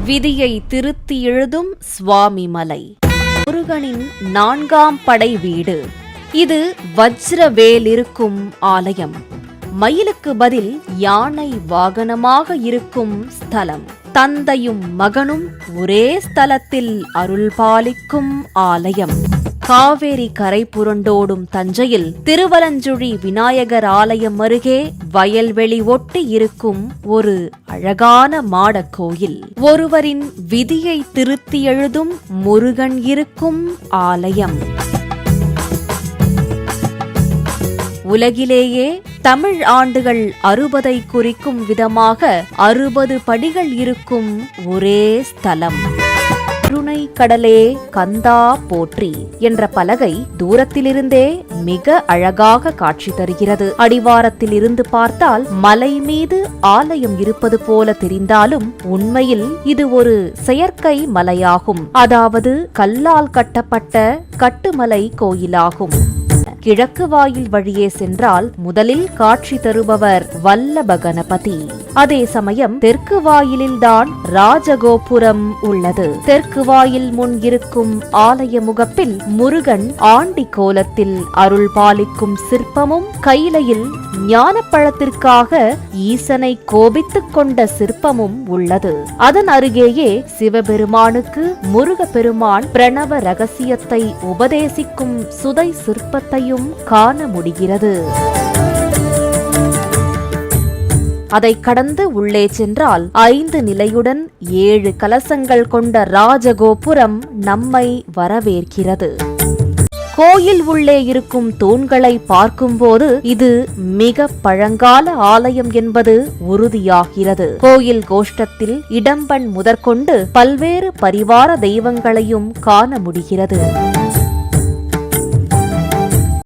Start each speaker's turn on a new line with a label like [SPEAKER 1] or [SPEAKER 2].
[SPEAKER 1] விதியை திருத்தி எழுதும் சுவாமி மலை. முருகனின் 4ஆம் படை வீடு. இது வஜ்ரவேல் இருக்கும் ஆலயம். மயிலுக்கு பதில் யானை வாகனமாக இருக்கும் ஸ்தலம். தந்தையும் மகனும் ஒரே ஸ்தலத்தில் அருள்பாலிக்கும் ஆலயம். காவேரி கரை புரண்டோடும் தஞ்சையில் திருவலஞ்சுழி விநாயகர் ஆலயம் அருகே வயல்வெளி ஒட்டி இருக்கும் ஒரு அழகான மாடக் கோயில். ஒருவரின் விதியை திருத்தி எழுதும் முருகன் இருக்கும் ஆலயம். உலகிலேயே தமிழ் ஆண்டுகள் 60ஐ குறிக்கும் விதமாக 60 படிகள் இருக்கும் ஒரே ஸ்தலம். கருணை கடலே கந்தா போற்றி என்ற பலகை தூரத்திலிருந்தே மிக அழகாக காட்சி தருகிறது. அடிவாரத்தில் இருந்து பார்த்தால் மலை மீது ஆலயம் இருப்பது போல தெரிந்தாலும் உண்மையில் இது ஒரு செயற்கை மலையாகும். அதாவது கல்லால் கட்டப்பட்ட கட்டுமலை கோயிலாகும். கிழக்கு வாயில் வழியே சென்றால் முதலில் காட்சி தருபவர் வல்லப கணபதி. அதே சமயம் தெற்கு வாயிலில்தான் ராஜகோபுரம் உள்ளது. தெற்கு வாயில் முன் இருக்கும் ஆலய முகப்பில் முருகன் ஆண்டி கோலத்தில் அருள் பாலிக்கும் சிற்பமும், கையிலையில் ஞானப்பழத்திற்காக ஈசனை கோபித்துக் கொண்ட சிற்பமும் உள்ளது. அதன் அருகேயே சிவபெருமானுக்கு முருகப்பெருமான் பிரணவ ரகசியத்தை உபதேசிக்கும் சுதை சிற்பத்தையும் காண முடிகிறது. அதை கடந்து உள்ளே சென்றால் 5 நிலையுடன் 7 கலசங்கள் கொண்ட ராஜகோபுரம் நம்மை வரவேற்கிறது. கோயில் உள்ளே இருக்கும் தூண்களை பார்க்கும்போது இது மிக பழங்கால ஆலயம் என்பது உறுதியாகிறது. கோயில் கோஷ்டத்தில் இடம்பன் முதற்கொண்டு பல்வேறு பரிவார தெய்வங்களையும் காண முடிகிறது.